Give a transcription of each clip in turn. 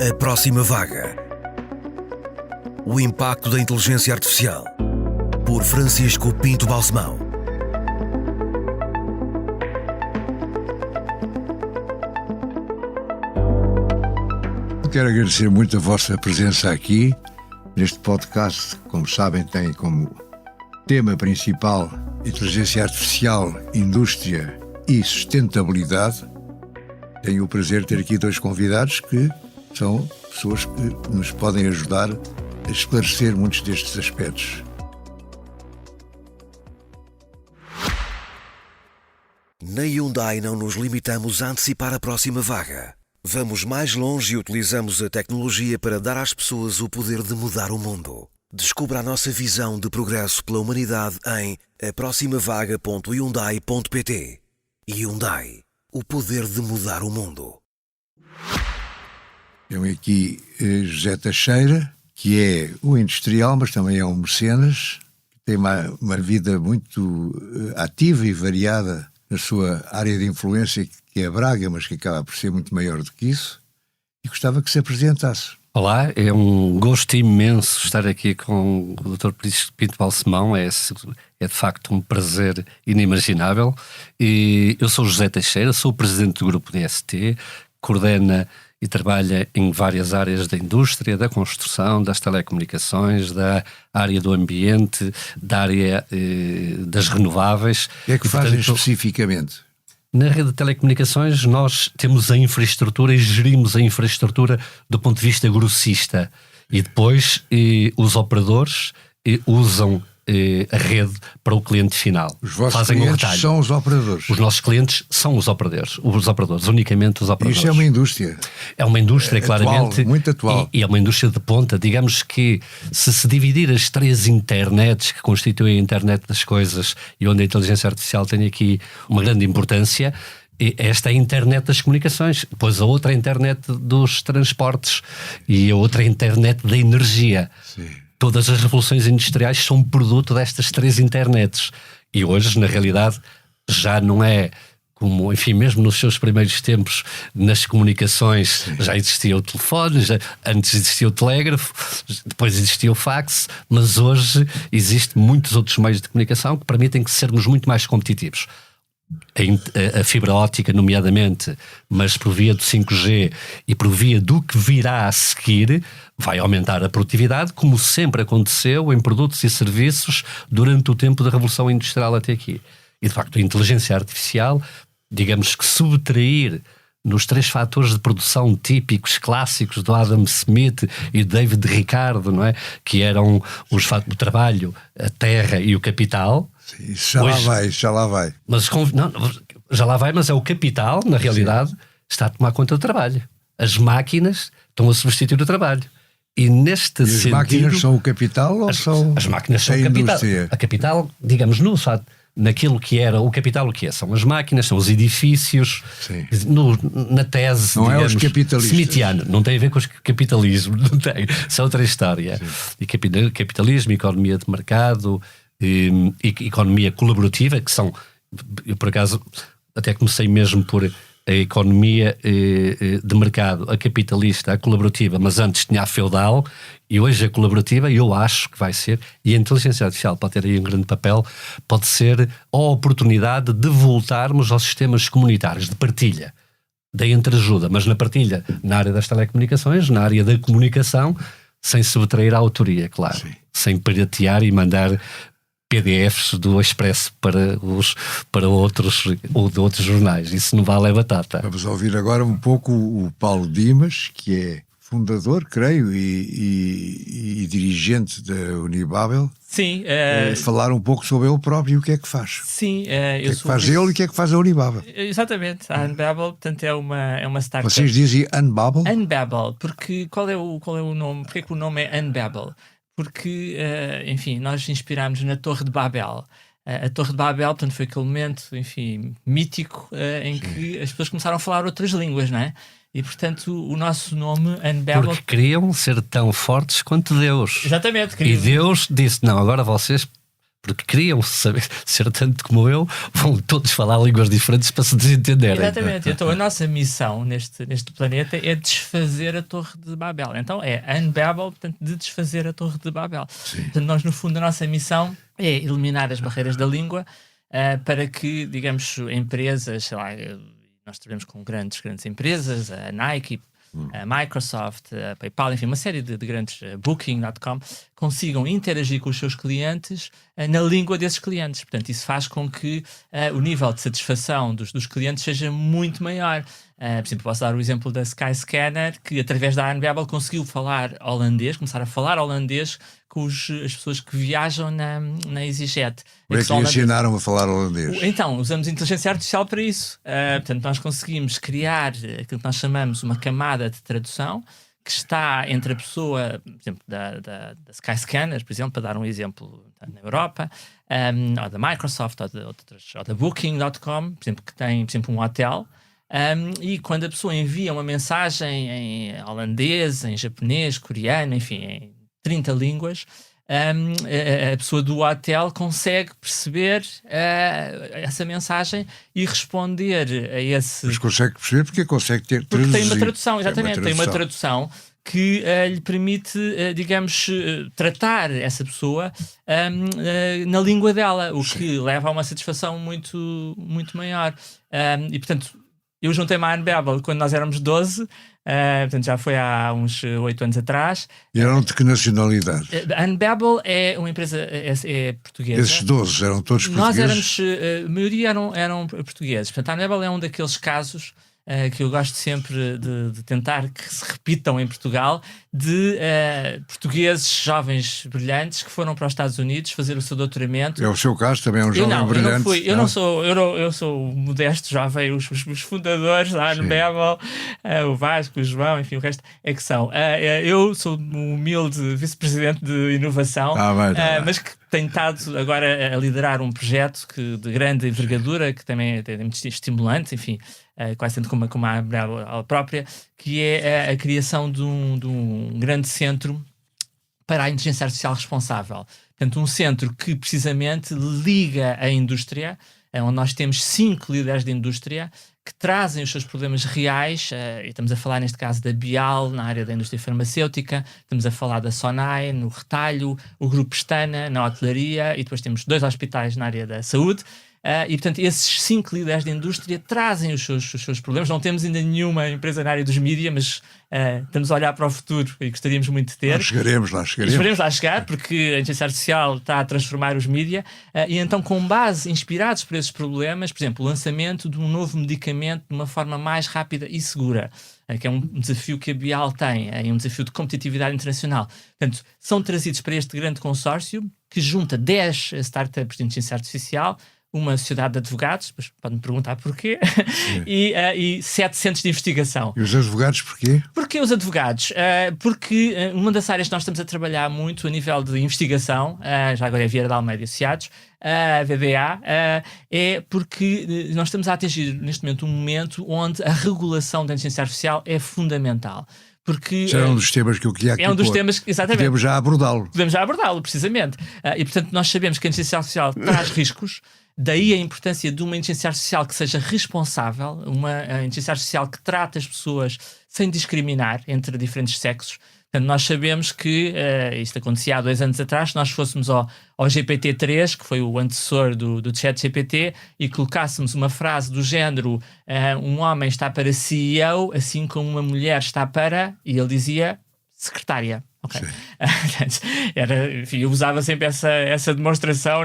A próxima vaga. O impacto da inteligência artificial. Por Francisco Pinto Balsemão. Quero agradecer muito a vossa presença aqui neste podcast. Como sabem, tem como tema principal inteligência artificial, indústria e sustentabilidade. Tenho o prazer de ter aqui dois convidados que são pessoas que nos podem ajudar a esclarecer muitos destes aspectos. Na Hyundai não nos limitamos a antecipar a próxima vaga. Vamos mais longe e utilizamos a tecnologia para dar às pessoas o poder de mudar o mundo. Descubra a nossa visão de progresso pela humanidade em aproximavaga.hyundai.pt. Hyundai, o poder de mudar o mundo. Tenho aqui José Teixeira, que é um industrial, mas também é um mecenas, que tem uma vida muito ativa e variada na sua área de influência, que é Braga, mas que acaba por ser muito maior do que isso, e gostava que se apresentasse. Olá, é um gosto imenso estar aqui com o Dr. Pinto Balsemão, é de facto um prazer inimaginável. E eu sou José Teixeira, sou o presidente do grupo DST, coordena e trabalha em várias áreas da indústria, da construção, das telecomunicações, da área do ambiente, da área das renováveis. O que é que fazem especificamente? Na rede de telecomunicações nós temos a infraestrutura e gerimos a infraestrutura do ponto de vista grossista. E depois os operadores usam a rede para o cliente final. Os vossos clientes são os operadores? Os nossos clientes são os operadores, unicamente os operadores. Isso é uma indústria? É uma indústria, claramente. Atual, muito atual. E é uma indústria de ponta. Digamos que se dividir as três internets que constituem a internet das coisas e onde a inteligência artificial tem aqui uma grande importância, esta é a internet das comunicações, depois a outra é a internet dos transportes e a outra é a internet da energia. Sim. Todas as revoluções industriais são produto destas três internets. E hoje, na realidade, já não é como, enfim, mesmo nos seus primeiros tempos, nas comunicações, sim, já existia o telefone, antes existia o telégrafo, depois existia o fax, mas hoje existem muitos outros meios de comunicação que permitem que sermos muito mais competitivos. A fibra óptica, nomeadamente, mas por via do 5G e por via do que virá a seguir, vai aumentar a produtividade, como sempre aconteceu em produtos e serviços durante o tempo da Revolução Industrial até aqui. E, de facto, a inteligência artificial, digamos que subtrair nos três fatores de produção típicos, clássicos do Adam Smith e do David Ricardo, não é? Que eram o trabalho, a terra e o capital. Sim, já lá vai. Mas, já lá vai, mas é o capital, na realidade, sim, está a tomar conta do trabalho. As máquinas estão a substituir o trabalho. E neste sentido... As máquinas são o capital ou são as máquinas são o capital? Indústria? A capital, digamos, naquilo que era o capital, o que é? São as máquinas, são os edifícios. Na tese, não digamos, é os capitalistas. smithiana, não tem a ver com o capitalismo, não tem, isso é outra história. Sim. E capitalismo, economia de mercado, e economia colaborativa, que são, eu por acaso até comecei mesmo por a economia de mercado, a capitalista, a colaborativa, mas antes tinha a feudal e hoje a colaborativa, e eu acho que vai ser, e a inteligência artificial pode ter aí um grande papel, pode ser a oportunidade de voltarmos aos sistemas comunitários de partilha, da entreajuda, mas na partilha na área das telecomunicações, na área da comunicação, sem subtrair a autoria, claro, sim, sem piratear e mandar PDFs do Expresso para outros ou de outros jornais. Isso não vale a batata. Vamos ouvir agora um pouco o Paulo Dimas, que é fundador, creio, e dirigente da Unibabel. Sim. Falar um pouco sobre ele próprio e o que é que faz. Sim. O que é que faz ele e o que é que faz a Unibabel. Exatamente. A Unbabel, portanto, é uma startup. Vocês dizem Unbabel? Unbabel, porque qual é o nome? Porque é que o nome é Unbabel? Porque, enfim, nós inspirámos na Torre de Babel. A Torre de Babel, portanto, foi aquele momento, enfim, mítico em que as pessoas começaram a falar outras línguas, não é? E, portanto, o nosso nome, Unbabel... Porque queriam ser tão fortes quanto Deus. Exatamente. E Deus disse, não, agora vocês porque queriam saber, ser tanto como eu, vão todos falar línguas diferentes para se desentenderem. Exatamente. Então a nossa missão neste planeta é desfazer a Torre de Babel. Então é Unbabel, portanto, de desfazer a Torre de Babel. Sim. Portanto, nós no fundo a nossa missão é eliminar as barreiras da língua para que, digamos, empresas, sei lá, nós trabalhamos com grandes empresas, a Nike, a Microsoft, a PayPal, enfim, uma série de grandes, Booking.com, consigam interagir com os seus clientes na língua desses clientes. Portanto, isso faz com que o nível de satisfação dos clientes seja muito maior. Por exemplo, posso dar o exemplo da Skyscanner, que através da Unbabel conseguiu começar a falar holandês com as pessoas que viajam na EasyJet. Como é que lhe ensinaram a falar holandês? Então, usamos inteligência artificial para isso. Portanto, nós conseguimos criar aquilo que nós chamamos uma camada de tradução que está entre a pessoa, por exemplo, da Skyscanner, por exemplo, para dar um exemplo na Europa, ou da Microsoft, ou da Booking.com, por exemplo, que tem, por exemplo, um hotel. E quando a pessoa envia uma mensagem em holandês, em japonês, coreano, enfim, em 30 línguas, a pessoa do hotel consegue perceber essa mensagem e responder a esse... Mas consegue perceber porque consegue ter Porque traduzido. tem uma tradução, exatamente, tem uma tradução que lhe permite, digamos, tratar essa pessoa na língua dela, o que leva a uma satisfação muito, muito maior. E, portanto, eu juntei-me à Unbabel quando nós éramos 12, portanto já foi há uns 8 anos atrás. E eram de que nacionalidade? A Unbabel é uma empresa é portuguesa. Esses 12 eram todos portugueses? Nós éramos, a maioria eram portugueses. Portanto, a Unbabel é um daqueles casos que eu gosto sempre de tentar que se repitam em Portugal, de portugueses jovens brilhantes que foram para os Estados Unidos fazer o seu doutoramento. É o seu caso, também é um jovem brilhante? Eu sou o modesto jovem, os fundadores da Unbabel, o Vasco, o João, enfim, o resto é que são. Eu sou um humilde vice-presidente de inovação, mas que tenho estado agora a liderar um projeto de grande envergadura, que também é muito estimulante, enfim, quase tanto como a Unbabel própria, que é a criação de um grande centro para a inteligência artificial responsável. Portanto, um centro que precisamente liga a indústria, onde nós temos 5 líderes de indústria que trazem os seus problemas reais, e estamos a falar neste caso da Bial, na área da indústria farmacêutica, estamos a falar da Sonai, no retalho, o Grupo Pestana, na hotelaria, e depois temos 2 hospitais na área da saúde. E, portanto, esses 5 líderes de indústria trazem os seus problemas. Não temos ainda nenhuma empresa na área dos mídia, mas estamos a olhar para o futuro e gostaríamos muito de ter. Lá chegaremos. Esperemos lá chegar, porque a inteligência artificial está a transformar os mídia. E então, com base, inspirados por esses problemas, por exemplo, o lançamento de um novo medicamento de uma forma mais rápida e segura, que é um desafio que a Bial tem, é um desafio de competitividade internacional. Portanto, são trazidos para este grande consórcio que junta 10 startups de inteligência artificial, uma sociedade de advogados, depois pode-me perguntar porquê, e 7 centros de investigação. E os advogados porquê? Porquê os advogados? Porque uma das áreas que nós estamos a trabalhar muito a nível de investigação, já agora é Vieira de Almeida e Associados, a VDA, é porque nós estamos a atingir neste momento onde a regulação da inteligência artificial é fundamental. Porque, é um dos temas que eu queria aqui é um dos temas, exatamente. Podemos já abordá-lo. Precisamente. E, portanto, nós sabemos que a inteligência artificial traz riscos, daí a importância de uma inteligência artificial que seja responsável, uma inteligência artificial que trata as pessoas sem discriminar entre diferentes sexos. Portanto, nós sabemos que isto acontecia há 2 anos atrás, se nós fôssemos ao GPT-3, que foi o antecessor do ChatGPT, e colocássemos uma frase do género um homem está para CEO, assim como uma mulher está para, e ele dizia secretária. Okay. Enfim, eu usava sempre essa demonstração,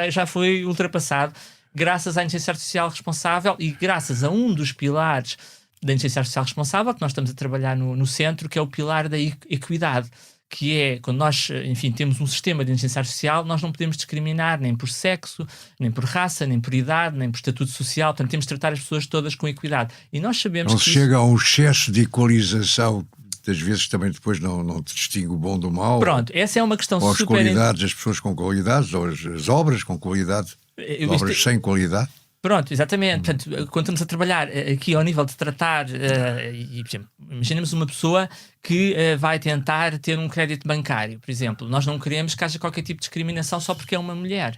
já foi ultrapassado graças à inteligência artificial responsável e graças a um dos pilares da inteligência artificial responsável que nós estamos a trabalhar no centro, que é o pilar da equidade, que é quando nós, enfim, temos um sistema de inteligência artificial, nós não podemos discriminar nem por sexo, nem por raça, nem por idade, nem por estatuto social. Portanto, temos de tratar as pessoas todas com equidade. E nós sabemos que chega a um excesso de equalização, às vezes também depois não distingue o bom do mau. Pronto, essa é uma questão super... Ou as qualidades, as pessoas com qualidades, ou as obras com qualidade, obras sem qualidade. Pronto, exatamente. Portanto, quando estamos a trabalhar aqui ao nível de tratar, por exemplo, imaginemos uma pessoa que vai tentar ter um crédito bancário, por exemplo. Nós não queremos que haja qualquer tipo de discriminação só porque é uma mulher.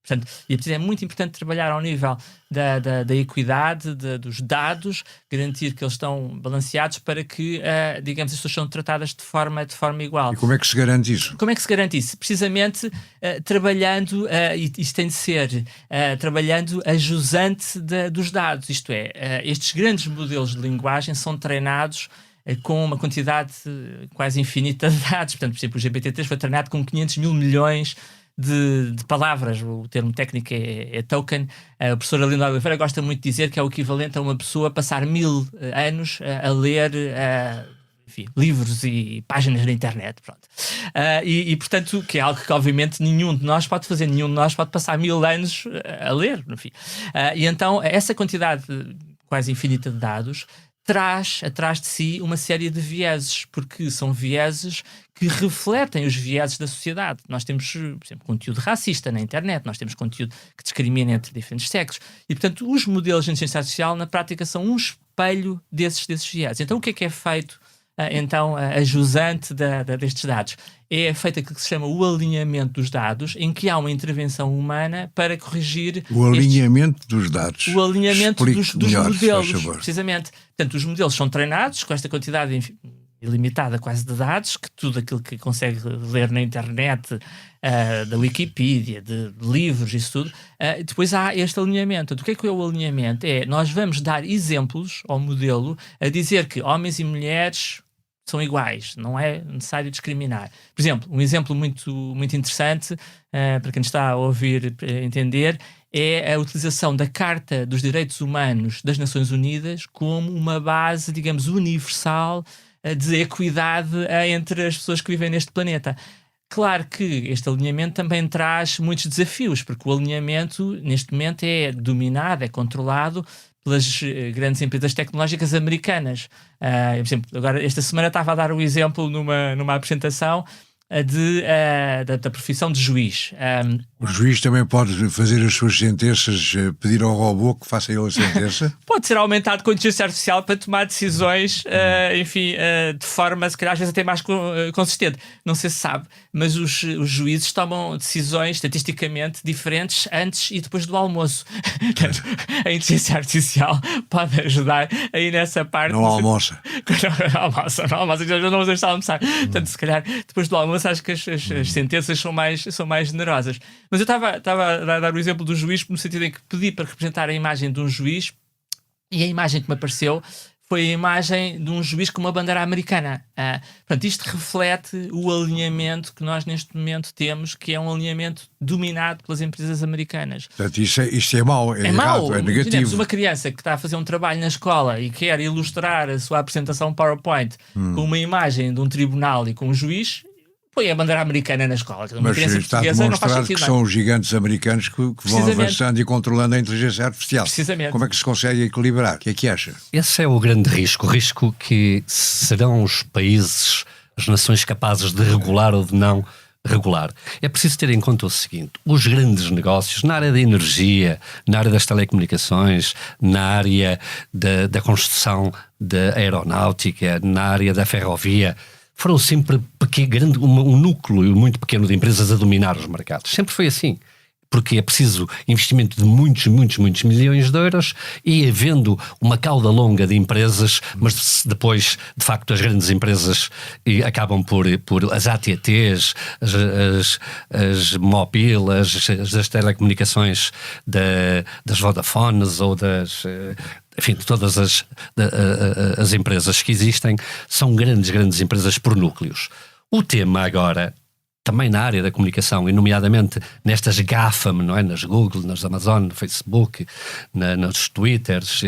Portanto, é muito importante trabalhar ao nível da equidade, dos dados, garantir que eles estão balanceados para que, digamos, as pessoas são tratadas de forma igual. E como é que se garante isso? Como é que se garante isso? Precisamente trabalhando, e isso tem de ser, trabalhando a jusante dos dados. Isto é, estes grandes modelos de linguagem são treinados com uma quantidade quase infinita de dados. Portanto, por exemplo, o GPT-3 foi treinado com 500 mil milhões de palavras. O termo técnico é token. A professora Linda Oliveira gosta muito de dizer que é o equivalente a uma pessoa passar 1000 anos a ler livros e páginas na internet. Pronto. Portanto, que é algo que obviamente nenhum de nós pode fazer, nenhum de nós pode passar 1000 anos a ler. Enfim. E então essa quantidade quase infinita de dados traz atrás de si uma série de vieses, porque são vieses que refletem os vieses da sociedade. Nós temos, por exemplo, conteúdo racista na internet, nós temos conteúdo que discrimina entre diferentes sexos, e, portanto, os modelos de inteligência artificial, na prática, são um espelho desses vieses. Então, o que é feito, então, a jusante destes dados? É feito aquilo que se chama o alinhamento dos dados, em que há uma intervenção humana para corrigir... O alinhamento dos dados. O alinhamento dos melhor, modelos, precisamente. Portanto, os modelos são treinados com esta quantidade ilimitada quase de dados, que tudo aquilo que consegue ler na internet, da Wikipedia, de livros, isso tudo, depois há este alinhamento. O que é o alinhamento? Nós vamos dar exemplos ao modelo a dizer que homens e mulheres são iguais, não é necessário discriminar. Por exemplo, um exemplo muito, muito interessante, para quem está a ouvir entender, é a utilização da Carta dos Direitos Humanos das Nações Unidas como uma base, digamos, universal de equidade entre as pessoas que vivem neste planeta. Claro que este alinhamento também traz muitos desafios, porque o alinhamento, neste momento, é dominado, é controlado pelas grandes empresas tecnológicas americanas. Por exemplo, agora, esta semana estava a dar o exemplo numa apresentação da profissão de juiz. O juiz também pode fazer as suas sentenças, pedir ao robô que faça ele a sentença? Pode ser aumentado com inteligência artificial para tomar decisões, de forma, se calhar, às vezes até mais consistente. Não sei se sabe, mas os juízes tomam decisões estatisticamente diferentes antes e depois do almoço. Portanto, a inteligência artificial pode ajudar aí nessa parte. Não almoça. Não almoça, já não vamos deixar de almoçar. Portanto, se calhar, depois do almoço, acho que as sentenças são mais generosas. Mas eu estava a dar o exemplo do juiz no sentido em que pedi para representar a imagem de um juiz, e a imagem que me apareceu foi a imagem de um juiz com uma bandeira americana. Portanto, isto reflete o alinhamento que nós neste momento temos, que é um alinhamento dominado pelas empresas americanas. Portanto, isto é mau, é errado, mau. É negativo. Imaginemos uma criança que está a fazer um trabalho na escola e quer ilustrar a sua apresentação PowerPoint com uma imagem de um tribunal e com um juiz, põe a bandeira americana na escola. Mas está demonstrado que são os gigantes americanos que vão avançando e controlando a inteligência artificial. Precisamente. Como é que se consegue equilibrar? O que é que acha? Esse é o grande risco. O risco que serão os países, as nações capazes de regular ou de não regular. É preciso ter em conta o seguinte: os grandes negócios na área da energia, na área das telecomunicações, na área da construção, da aeronáutica, na área da ferrovia, foram sempre um núcleo muito pequeno de empresas a dominar os mercados. Sempre foi assim. Porque é preciso investimento de muitos milhões de euros, e havendo uma cauda longa de empresas, mas depois, de facto, as grandes empresas acabam por as AT&Ts, as Mobil, as telecomunicações das Vodafones ou enfim, de todas as empresas que existem, são grandes empresas por núcleos. O tema agora, também na área da comunicação, e nomeadamente nestas GAFAM, não é? Nas Google, nas Amazon, no Facebook, nos Twitters,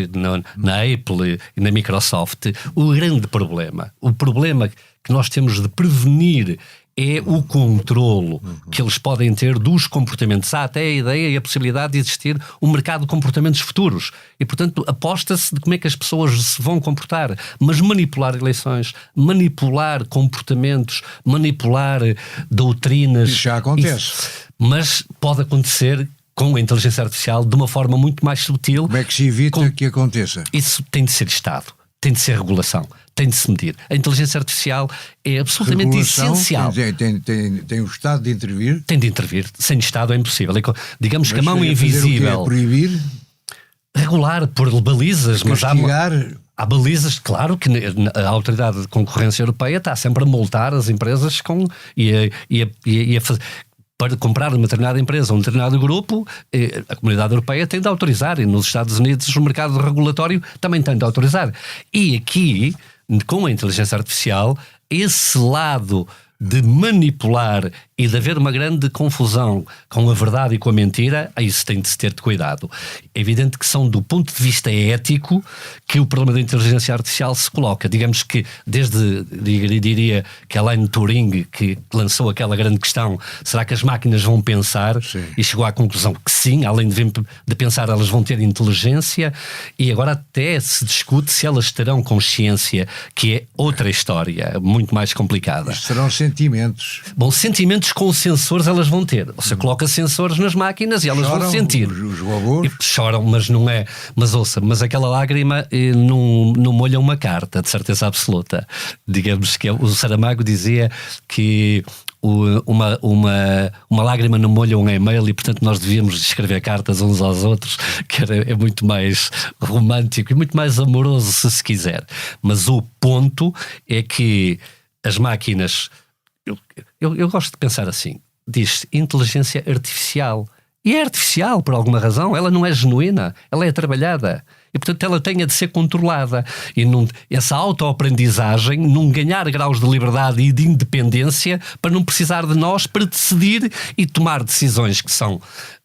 na Apple e na Microsoft, o problema que nós temos de prevenir é o controlo que eles podem ter dos comportamentos. Há até a ideia e a possibilidade de existir um mercado de comportamentos futuros. E, portanto, aposta-se de como é que as pessoas se vão comportar. Mas manipular eleições, manipular comportamentos, manipular doutrinas... Isso já acontece. Mas pode acontecer com a inteligência artificial de uma forma muito mais sutil. Como é que se evita que aconteça? Isso tem de ser Estado, tem de ser regulação, tem de se medir. A inteligência artificial é absolutamente Regulação, essencial. Tem o Estado de intervir? Tem de intervir. Sem Estado é impossível. Digamos que a mão fazer invisível... o quê? Proibir? Regular, pôr baz, mas há balizas, claro que a Autoridade de Concorrência Europeia está sempre a multar as empresas para comprar uma determinada empresa, um determinado grupo, a Comunidade Europeia tem de autorizar, e nos Estados Unidos o mercado regulatório também tem de autorizar. E aqui, com a inteligência artificial, esse lado de manipular e de haver uma grande confusão com a verdade e com a mentira, a isso tem de se ter de cuidado. É evidente que são do ponto de vista ético que o problema da inteligência artificial se coloca. Digamos que diria que Alan Turing, que lançou aquela grande questão, será que as máquinas vão pensar? Sim. E chegou à conclusão que sim, além de pensar, elas vão ter inteligência, e agora até se discute se elas terão consciência, que é outra história, muito mais complicada. Isto serão sentimentos. Bom, sentimentos com sensores elas vão ter. Você coloca sensores nas máquinas e elas vão sentir. Os robôs? E choram, mas não é. Mas ouça, mas aquela lágrima não molha uma carta, de certeza absoluta. Digamos que o Saramago dizia que uma lágrima não molha um e-mail, e portanto nós devíamos escrever cartas uns aos outros, que é muito mais romântico e muito mais amoroso, se quiser. Mas o ponto é que as máquinas... Eu gosto de pensar assim, diz-se inteligência artificial, e é artificial por alguma razão, ela não é genuína, ela é trabalhada, e portanto ela tem de ser controlada, e essa autoaprendizagem não ganhar graus de liberdade e de independência para não precisar de nós para decidir e tomar decisões que são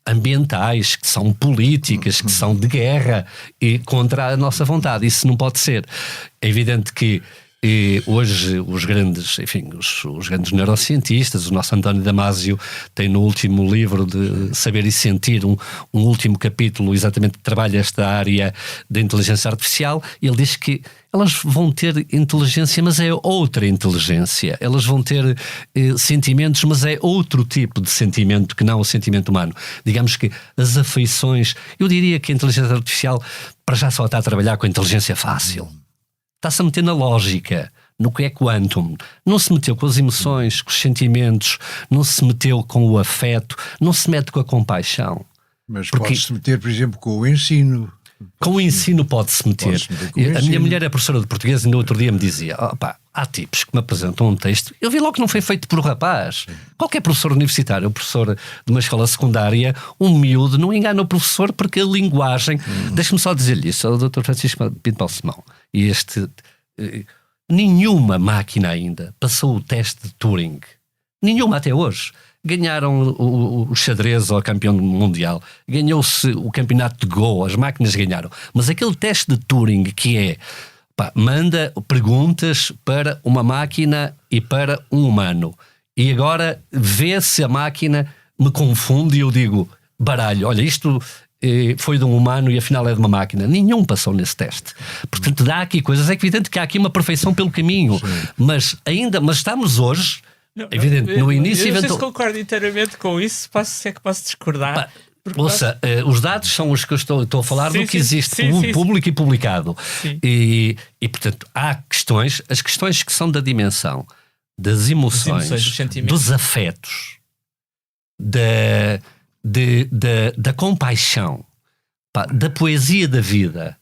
ambientais, que são políticas, que são de guerra e contra a nossa vontade. Isso não pode ser. É evidente que hoje os grandes neurocientistas, o nosso António Damasio tem no último livro de Saber e Sentir um último capítulo exatamente que trabalha esta área da inteligência artificial, e ele diz que elas vão ter inteligência, mas é outra inteligência. Elas vão ter sentimentos, mas é outro tipo de sentimento que não o sentimento humano. Digamos que as afeições... Eu diria que a inteligência artificial para já só está a trabalhar com a inteligência fácil. Está-se a meter na lógica, no que é quantum. Não se meteu com as emoções, com os sentimentos, não se meteu com o afeto, não se mete com a compaixão. Mas pode-se meter, por exemplo, com o ensino. Com o ensino pode-se meter. A minha mulher é professora de português e no outro dia me dizia: há tipos que me apresentam um texto, eu vi logo que não foi feito por um rapaz. Qualquer professor universitário, professor de uma escola secundária, um miúdo, não engana o professor, porque a linguagem... Deixa-me só dizer-lhe isso, ao Dr. Francisco Pinto Paulo Simão. E nenhuma máquina ainda passou o teste de Turing. Nenhuma até hoje. Ganharam o xadrez ao campeão mundial. Ganhou-se o campeonato de Go. As máquinas ganharam. Mas aquele teste de Turing que é... manda perguntas para uma máquina e para um humano. E agora vê se a máquina me confunde e eu digo, baralho, olha, isto foi de um humano e afinal é de uma máquina. Nenhum passou nesse teste. Portanto, dá aqui coisas. É evidente que há aqui uma perfeição pelo caminho. Mas estamos hoje... Evidente, no início... Eu não sei se concordo inteiramente com isso, se é que posso discordar. Ouça, os dados são os que eu estou a falar do que existe público e publicado. E, portanto, há questões, as questões que são da dimensão das emoções, dos afetos, da compaixão, da poesia da vida,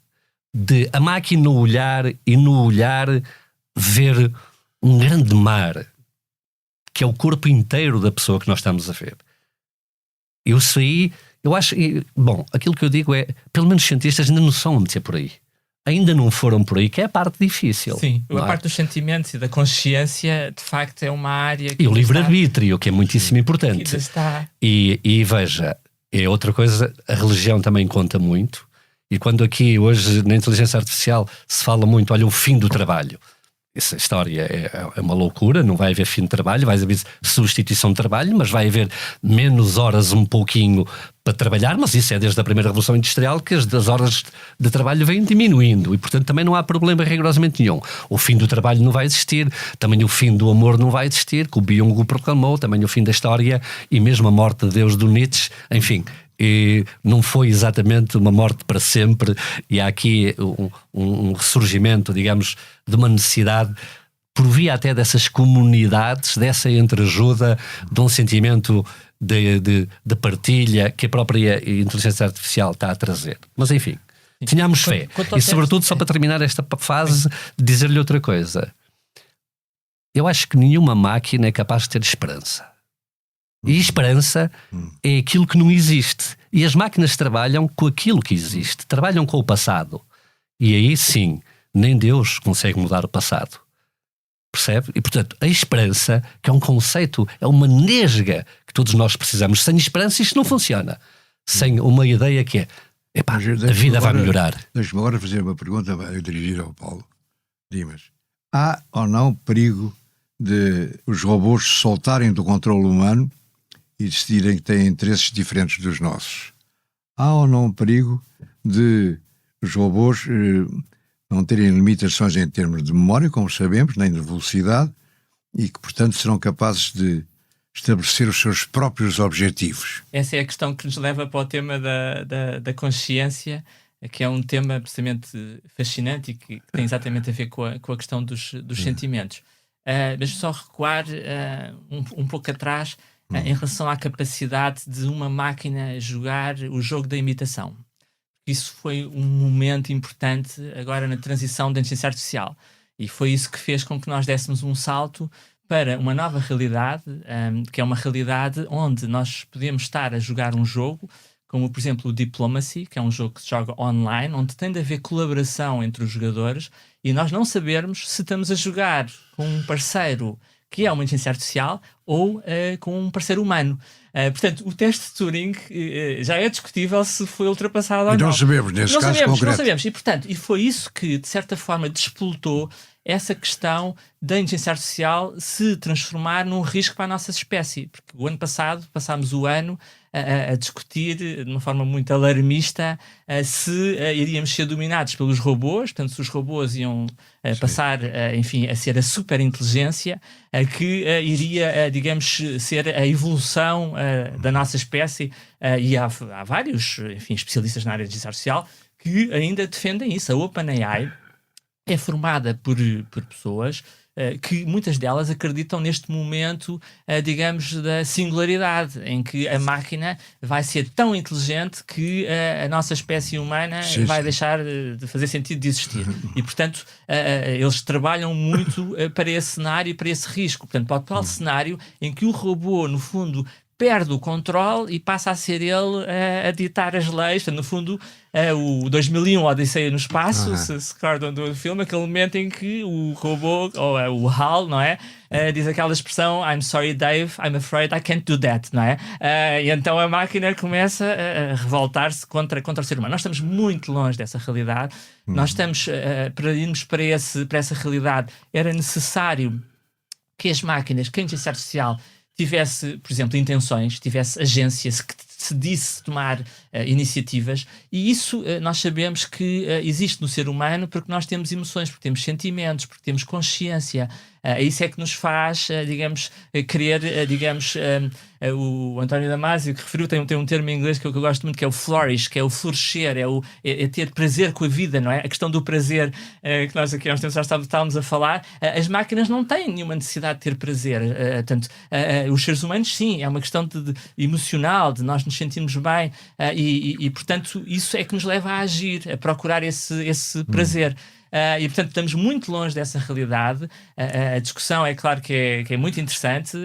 de a máquina olhar e no olhar ver um grande mar, que é o corpo inteiro da pessoa que nós estamos a ver. Eu acho, bom, aquilo que eu digo é, pelo menos os cientistas ainda não são a meter por aí. Ainda não foram por aí, que é a parte difícil. Sim, a parte dos sentimentos e da consciência, de facto, é uma área... E o livre-arbítrio, que é muitíssimo importante. E veja, é outra coisa, a religião também conta muito. E quando aqui, hoje, na inteligência artificial, se fala muito, olha, o fim do trabalho. Essa história é uma loucura, não vai haver fim de trabalho, vai haver substituição de trabalho, mas vai haver menos horas um pouquinho para trabalhar, mas isso é desde a primeira Revolução Industrial que as horas de trabalho vêm diminuindo e, portanto, também não há problema rigorosamente nenhum. O fim do trabalho não vai existir, também o fim do amor não vai existir, que o Byung proclamou, também o fim da história e mesmo a morte de Deus do Nietzsche, enfim, e não foi exatamente uma morte para sempre, e há aqui um ressurgimento, digamos, de uma necessidade por via até dessas comunidades, dessa entreajuda, de um sentimento de partilha que a própria inteligência artificial está a trazer. Mas enfim, tínhamos fé. E sobretudo, só para terminar esta fase, dizer-lhe outra coisa. Eu acho que nenhuma máquina é capaz de ter esperança. E esperança é aquilo que não existe. E as máquinas trabalham com aquilo que existe. Trabalham com o passado. E aí sim, nem Deus consegue mudar o passado. Percebe? E portanto, a esperança, que é um conceito, é uma nesga que todos nós precisamos. Sem esperança isto não funciona. Sem uma ideia que é, epá, a vida vai melhorar. Deixa-me agora fazer uma pergunta dirigida ao Paulo Dimas. Há ou não perigo de os robôs se soltarem do controle humano e decidirem que têm interesses diferentes dos nossos? Há ou não perigo de os robôs não terem limitações em termos de memória, como sabemos, nem de velocidade, e que, portanto, serão capazes de estabelecer os seus próprios objetivos? Essa é a questão que nos leva para o tema da consciência, que é um tema precisamente fascinante e que tem exatamente a ver com a questão dos sentimentos. Mas só recuar um pouco atrás em relação à capacidade de uma máquina jogar o jogo da imitação. Isso foi um momento importante agora na transição da inteligência artificial. E foi isso que fez com que nós dessemos um salto para uma nova realidade, que é uma realidade onde nós podemos estar a jogar um jogo, como por exemplo o Diplomacy, que é um jogo que se joga online, onde tem de haver colaboração entre os jogadores e nós não sabermos se estamos a jogar com um parceiro que é uma inteligência artificial ou com um parceiro humano. Portanto, o teste de Turing já é discutível se foi ultrapassado ou não. Não sabemos, nesse caso concreto. Não sabemos. E, portanto, foi isso que, de certa forma, despoltou essa questão da inteligência artificial se transformar num risco para a nossa espécie. Porque o ano passado, passámos o ano a discutir de uma forma muito alarmista se iríamos ser dominados pelos robôs, portanto, se os robôs iam passar, enfim, a ser a superinteligência que iria, digamos, ser a evolução da nossa espécie, e há vários, enfim, especialistas na área de inteligência artificial que ainda defendem isso. A OpenAI é formada por pessoas que muitas delas acreditam neste momento, digamos, da singularidade, em que a máquina vai ser tão inteligente que a nossa espécie humana vai deixar de fazer sentido de existir. E, portanto, eles trabalham muito para esse cenário e para esse risco. Portanto, para o tal cenário em que o robô, no fundo, perde o controle e passa a ser ele a ditar as leis. Portanto, no fundo, o 2001 Odisseia no Espaço, se recordam do filme, aquele momento em que o robô, ou o HAL, não é? Diz aquela expressão, I'm sorry Dave, I'm afraid I can't do that, não é? E então a máquina começa a revoltar-se contra o ser humano. Nós estamos muito longe dessa realidade. Nós estamos, para irmos para essa realidade, era necessário que as máquinas, que a inteligência artificial tivesse, por exemplo, intenções, tivesse agência, que decidisse tomar iniciativas, e isso nós sabemos que existe no ser humano porque nós temos emoções, porque temos sentimentos, porque temos consciência. Isso é que nos faz, digamos, querer, digamos, o António Damasio que referiu, tem um termo em inglês que eu gosto muito, que é o flourish, que é o florescer, é ter prazer com a vida, não é? A questão do prazer que nós aqui há uns tempos já estávamos a falar, as máquinas não têm nenhuma necessidade de ter prazer, tanto os seres humanos sim, é uma questão de emocional, de nós nos sentirmos bem, e portanto isso é que nos leva a agir, a procurar esse prazer. E portanto estamos muito longe dessa realidade. A discussão é claro que é muito interessante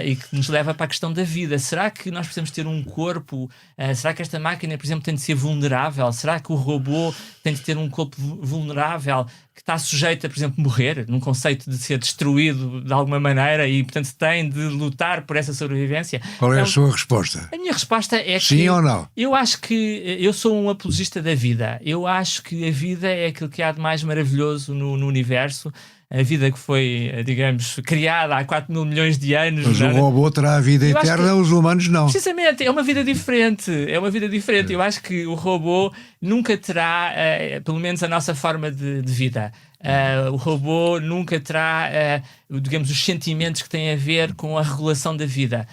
e que nos leva para a questão da vida. Será que nós precisamos ter um corpo? Será que esta máquina, por exemplo, tem de ser vulnerável? Será que o robô tem de ter um corpo vulnerável que está sujeito a, por exemplo, morrer, num conceito de ser destruído de alguma maneira e, portanto, tem de lutar por essa sobrevivência? Qual é a sua resposta? A minha resposta é que... Sim ou não? Eu acho que... Eu sou um apologista da vida. Eu acho que a vida é aquilo que há de mais maravilhoso no universo. A vida que foi, digamos, criada há 4 mil milhões de anos. Mas o robô terá a vida eterna, os humanos não. Precisamente, é uma vida diferente. Eu acho que o robô nunca terá, pelo menos a nossa forma de vida. O robô nunca terá, digamos, os sentimentos que têm a ver com a regulação da vida.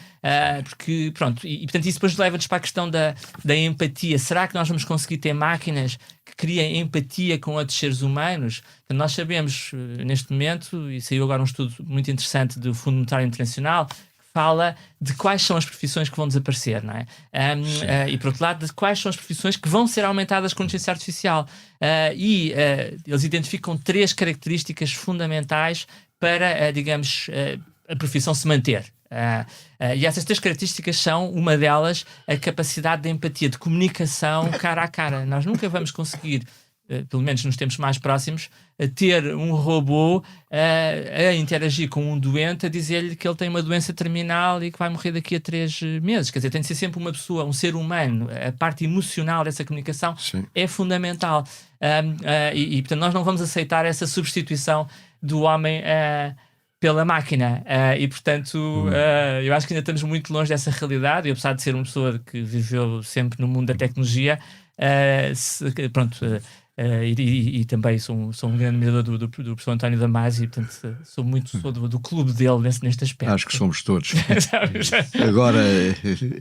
Porque, pronto, e portanto isso depois leva-nos para a questão da empatia. Será que nós vamos conseguir ter máquinas que criem empatia com outros seres humanos? Então, nós sabemos, neste momento, e saiu agora um estudo muito interessante do Fundo Monetário Internacional, fala de quais são as profissões que vão desaparecer, não é? E por outro lado, de quais são as profissões que vão ser aumentadas com a inteligência artificial. Eles identificam 3 características fundamentais para, digamos, a profissão se manter. E essas 3 características são, uma delas, a capacidade de empatia, de comunicação cara a cara. Nós nunca vamos conseguir, pelo menos nos tempos mais próximos, ter um robô a interagir com um doente, a dizer-lhe que ele tem uma doença terminal e que vai morrer daqui a 3 meses. Quer dizer, tem de ser sempre uma pessoa, um ser humano. A parte emocional dessa comunicação é fundamental. Portanto, nós não vamos aceitar essa substituição do homem pela máquina. Portanto, eu acho que ainda estamos muito longe dessa realidade. E apesar de ser uma pessoa que viveu sempre no mundo da tecnologia, e também sou um grande admirador do professor António Damasio, e portanto sou do clube dele neste aspecto. Acho que somos todos. Agora,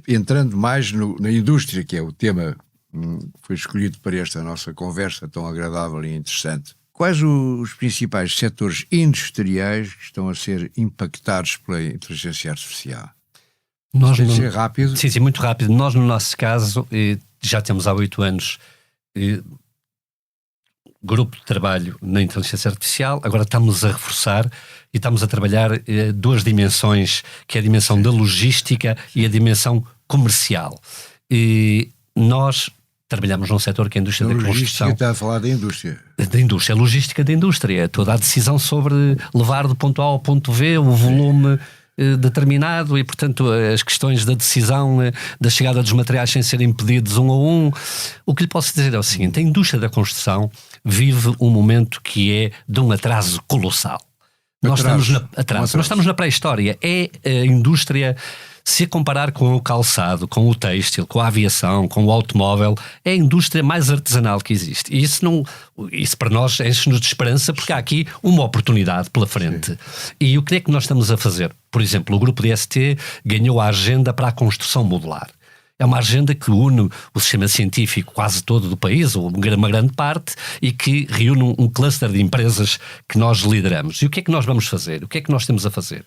entrando mais na indústria, que é o tema que foi escolhido para esta nossa conversa tão agradável e interessante, quais os principais setores industriais que estão a ser impactados pela inteligência artificial? Nós Tem de ser rápido? Sim, muito rápido. Nós, no nosso caso, já temos há 8 anos grupo de trabalho na inteligência artificial. Agora estamos a reforçar e estamos a trabalhar 2 dimensões, que é a dimensão da logística e a dimensão comercial. E nós trabalhamos num setor que é a indústria da construção. Está a falar da indústria. Da indústria, a logística da indústria. Toda a decisão sobre levar do ponto A ao ponto V, o volume determinado e, portanto, as questões da decisão da chegada dos materiais sem serem pedidos um a um. O que lhe posso dizer é o seguinte: a indústria da construção vive um momento que é de um atraso colossal. Nós estamos na pré-história. É a indústria, se a comparar com o calçado, com o têxtil, com a aviação, com o automóvel, é a indústria mais artesanal que existe. E isso para nós enche-nos de esperança, porque há aqui uma oportunidade pela frente. Sim. E o que é que nós estamos a fazer? Por exemplo, o grupo DST ganhou a agenda para a construção modular. É uma agenda que une o sistema científico quase todo do país, ou uma grande parte, e que reúne um cluster de empresas que nós lideramos. E o que é que nós vamos fazer? O que é que nós temos a fazer?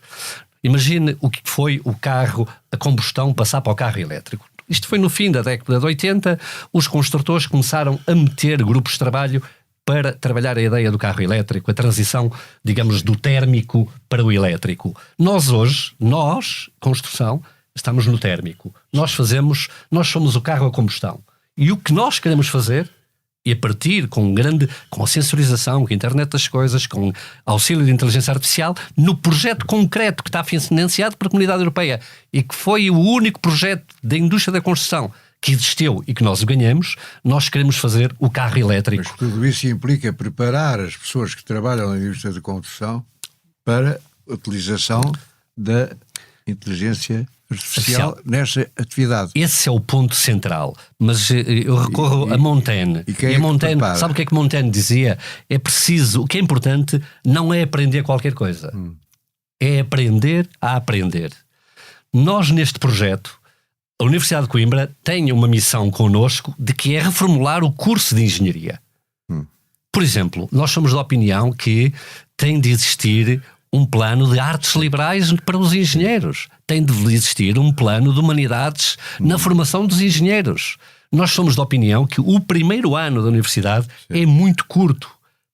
Imagine o que foi o carro a combustão passar para o carro elétrico. Isto foi no fim da década de 80, os construtores começaram a meter grupos de trabalho para trabalhar a ideia do carro elétrico, a transição, digamos, do térmico para o elétrico. Nós hoje, construção, estamos no térmico. Nós somos o carro a combustão. E o que nós queremos fazer, e a partir com a sensorização, com a internet das coisas, com auxílio de inteligência artificial, no projeto concreto que está financiado pela Comunidade Europeia e que foi o único projeto da indústria da construção que existiu e que nós o ganhamos, nós queremos fazer o carro elétrico. Mas tudo isso implica preparar as pessoas que trabalham na indústria da construção para a utilização da inteligência artificial nesta atividade. Esse é o ponto central. Mas eu recorro a Montaigne. E a Montaigne, sabe o que é que Montaigne dizia? É preciso, o que é importante não é aprender qualquer coisa. É aprender a aprender. Nós, neste projeto, a Universidade de Coimbra tem uma missão connosco de que é reformular o curso de engenharia. Por exemplo, nós somos da opinião que tem de existir um plano de artes liberais para os engenheiros. Tem de existir um plano de humanidades na formação dos engenheiros. Nós somos da opinião que o primeiro ano da universidade é muito curto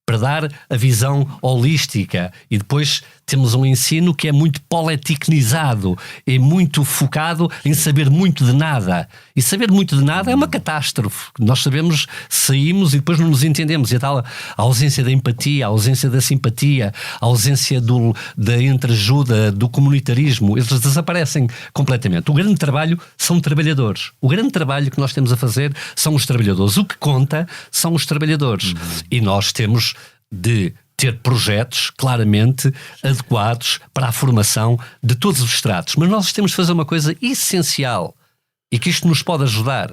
para dar a visão holística, e depois temos um ensino que é muito politicnizado, é muito focado em saber muito de nada. E saber muito de nada é uma catástrofe. Nós sabemos, saímos e depois não nos entendemos. E a tal ausência da empatia, a ausência da simpatia, a ausência da entreajuda, do comunitarismo, eles desaparecem completamente. O grande trabalho são trabalhadores. O grande trabalho que nós temos a fazer são os trabalhadores. O que conta são os trabalhadores. E nós temos de ter projetos claramente adequados para a formação de todos os estratos. Mas nós temos de fazer uma coisa essencial e que isto nos pode ajudar,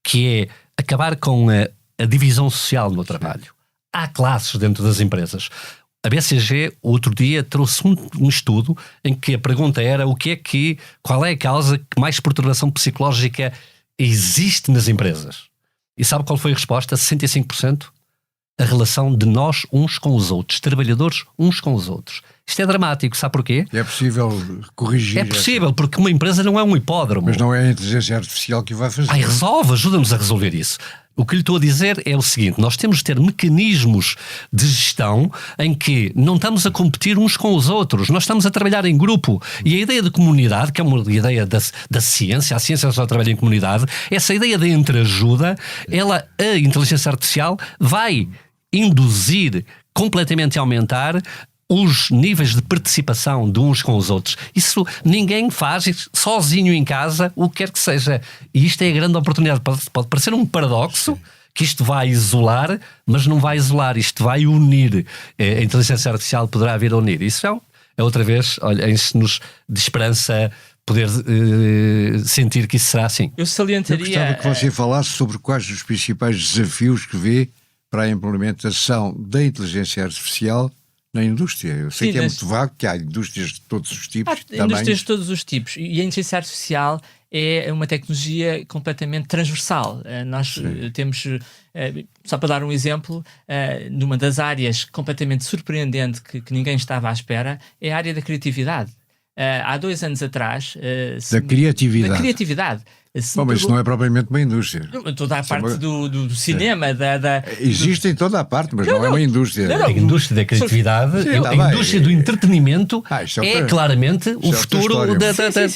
que é acabar com a divisão social no trabalho. há classes dentro das empresas. A BCG, outro dia, trouxe um estudo em que a pergunta era qual é a causa que mais perturbação psicológica existe nas empresas? E sabe qual foi a resposta? 65%. A relação de nós uns com os outros, trabalhadores uns com os outros. Isto é dramático, sabe porquê? É possível corrigir. É possível, porque uma empresa não é um hipódromo. Mas não é a inteligência artificial que o vai fazer. Resolve, ajuda-nos a resolver isso. O que lhe estou a dizer é o seguinte: nós temos de ter mecanismos de gestão em que não estamos a competir uns com os outros, nós estamos a trabalhar em grupo. E a ideia de comunidade, que é uma ideia da ciência, a ciência só trabalha em comunidade, essa ideia de entreajuda, a inteligência artificial vai induzir, completamente aumentar os níveis de participação de uns com os outros. Isso ninguém faz sozinho em casa, o que quer que seja. E isto é a grande oportunidade. Pode parecer um paradoxo, que isto vai isolar, mas não vai isolar, isto vai unir. A inteligência artificial poderá vir a unir. Isso é outra vez, olha, enche-nos de esperança poder sentir que isso será assim. Eu salientaria... Eu gostava que você falasse sobre quais os principais desafios que vê para a implementação da inteligência artificial na indústria. Eu sei que é muito vago, que há indústrias de todos os tipos. Indústrias de todos os tipos. E a inteligência artificial é uma tecnologia completamente transversal. Nós temos, só para dar um exemplo, numa das áreas completamente surpreendente que ninguém estava à espera, é a área da criatividade. Há 2 anos atrás... Da criatividade. Mas isso não é propriamente uma indústria. Toda a parte do cinema, existe em toda a parte, mas não é uma indústria. A indústria da criatividade, a indústria do entretenimento é claramente o futuro da mudança das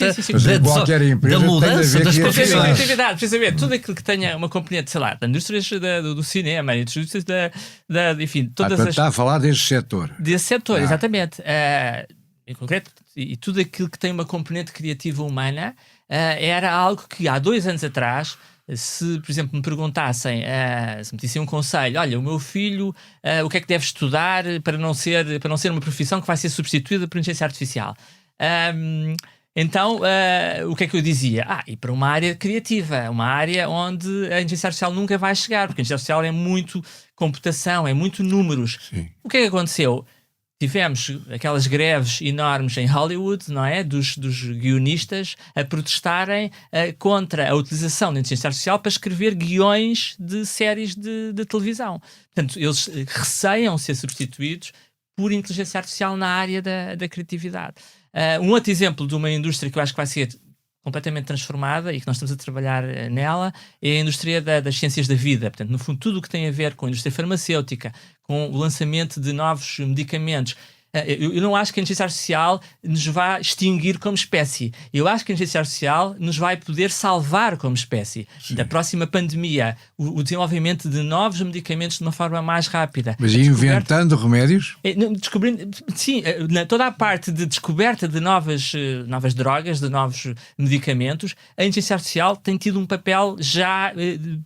profissões. Precisamente, tudo aquilo que tenha uma componente, sei lá, da indústrias do cinema, indústrias enfim, todas as... Está a falar desse setor. Desse setor, exatamente. Em concreto, e tudo aquilo que tem uma componente criativa humana, era algo que há 2 anos atrás, se por exemplo me perguntassem, se me dissem um conselho, olha, o meu filho, o que é que deve estudar para não ser uma profissão que vai ser substituída por inteligência artificial? Então, o que é que eu dizia? Ir para uma área criativa, uma área onde a inteligência artificial nunca vai chegar, porque a inteligência artificial é muito computação, é muito números. Sim. O que é que aconteceu? Tivemos aquelas greves enormes em Hollywood, não é? Dos guionistas a protestarem contra a utilização da inteligência artificial para escrever guiões de séries de televisão. Portanto, eles receiam ser substituídos por inteligência artificial na área da criatividade. Um outro exemplo de uma indústria que eu acho que vai ser completamente transformada e que nós estamos a trabalhar nela é a indústria das ciências da vida. Portanto, no fundo, tudo o que tem a ver com a indústria farmacêutica, com o lançamento de novos medicamentos. Eu não acho que a inteligência artificial nos vai extinguir como espécie. Eu acho que a inteligência artificial nos vai poder salvar como espécie. Sim. Da próxima pandemia, o desenvolvimento de novos medicamentos de uma forma mais rápida. Mas inventando remédios? Descobrindo, sim, toda a parte de descoberta de novas drogas, de novos medicamentos, a inteligência artificial tem tido um papel já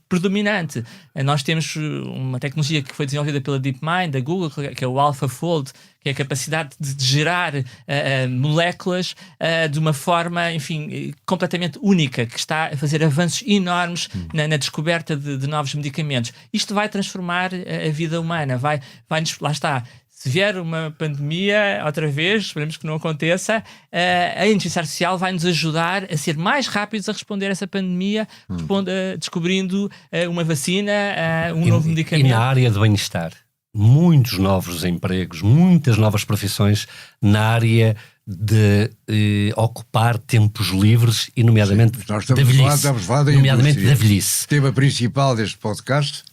predominante. Nós temos uma tecnologia que foi desenvolvida pela DeepMind, da Google, que é o AlphaFold, que é a capacidade de gerar moléculas de uma forma, enfim, completamente única, que está a fazer avanços enormes na descoberta de novos medicamentos. Isto vai transformar a vida humana, vai-nos, lá está, se vier uma pandemia, outra vez, esperemos que não aconteça, a inteligência artificial vai nos ajudar a ser mais rápidos a responder a essa pandemia, descobrindo uma vacina, novo medicamento. E na área do bem-estar? Muitos novos empregos, muitas novas profissões na área de ocupar tempos livres e nomeadamente da velhice. Nomeadamente da velhice. O tema principal deste podcast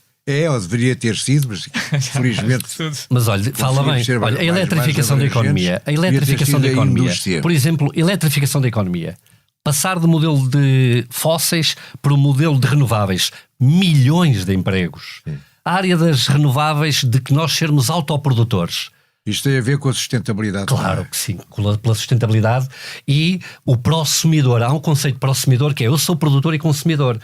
ou deveria ter sido, mas felizmente... Mas olha, fala bem, olha, a eletrificação da economia. A eletrificação da economia. Por exemplo, eletrificação da economia. Passar do modelo de fósseis para o modelo de renováveis. Milhões de empregos. Sim. A área das renováveis, de que nós sermos autoprodutores. Isto tem a ver com a sustentabilidade. Claro que sim, pela sustentabilidade e o prosumidor. Há um conceito de prosumidor que é: eu sou produtor e consumidor.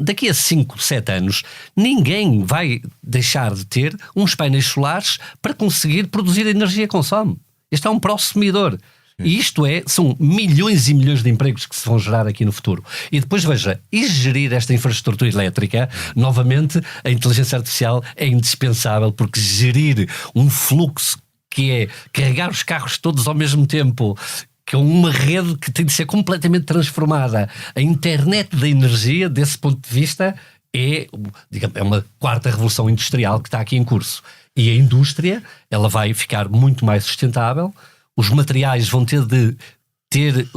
Daqui a 5, 7 anos, ninguém vai deixar de ter uns painéis solares para conseguir produzir a energia que consome. Este é um prosumidor. E isto são milhões e milhões de empregos que se vão gerar aqui no futuro. E depois, veja, e gerir esta infraestrutura elétrica, novamente, a inteligência artificial é indispensável, porque gerir um fluxo que é carregar os carros todos ao mesmo tempo, que é uma rede que tem de ser completamente transformada. A internet da energia, desse ponto de vista, digamos, é uma quarta revolução industrial que está aqui em curso. E a indústria, ela vai ficar muito mais sustentável, os materiais vão ter de ter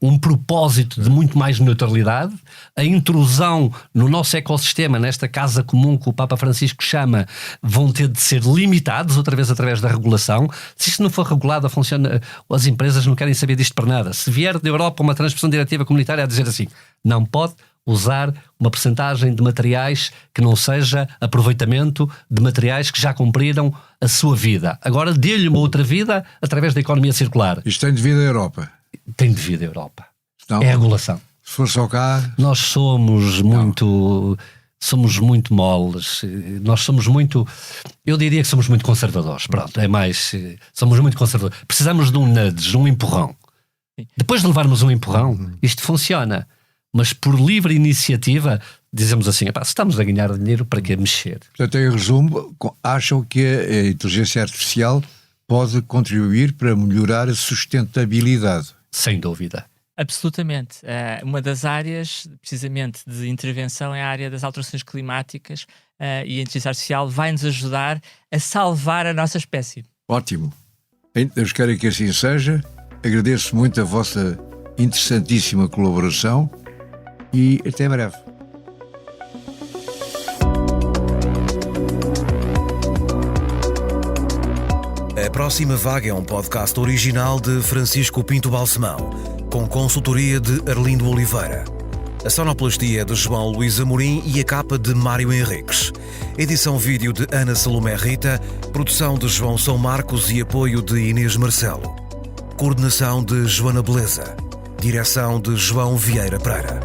um propósito de muito mais neutralidade, a intrusão no nosso ecossistema, nesta casa comum que o Papa Francisco chama, vão ter de ser limitados, outra vez através da regulação. Se isto não for regulado, as empresas não querem saber disto para nada. Se vier da Europa uma transposição diretiva comunitária a dizer assim, não pode usar uma percentagem de materiais que não seja aproveitamento de materiais que já cumpriram a sua vida. Agora dê-lhe uma outra vida através da economia circular. Isto tem devido à Europa? Tem devido à Europa. Não. É a regulação. Se for só cá... Nós somos muito moles, nós somos muito, eu diria que somos muito conservadores, pronto, somos muito conservadores. Precisamos de um nudge, um empurrão. Depois de levarmos um empurrão, isto funciona. Mas por livre iniciativa, dizemos assim, se estamos a ganhar dinheiro, para que mexer? Portanto, em resumo, acham que a inteligência artificial pode contribuir para melhorar a sustentabilidade? Sem dúvida. Absolutamente. Uma das áreas, precisamente, de intervenção é a área das alterações climáticas e a inteligência artificial vai nos ajudar a salvar a nossa espécie. Ótimo. Deus queira que assim seja. Agradeço muito a vossa interessantíssima colaboração e até breve. A Próxima Vaga é um podcast original de Francisco Pinto Balsemão, com consultoria de Arlindo Oliveira. A sonoplastia é de João Luís Amorim e a capa de Mário Henriques. Edição vídeo de Ana Salomé Rita, produção de João São Marcos e apoio de Inês Marcelo. Coordenação de Joana Beleza. Direção de João Vieira Pereira.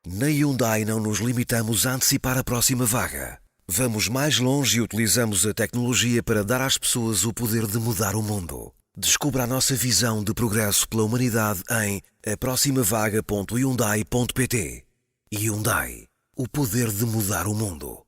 Na Hyundai não nos limitamos a antecipar a próxima vaga. Vamos mais longe e utilizamos a tecnologia para dar às pessoas o poder de mudar o mundo. Descubra a nossa visão de progresso pela humanidade em aproximavaga.hyundai.pt. Hyundai, o poder de mudar o mundo.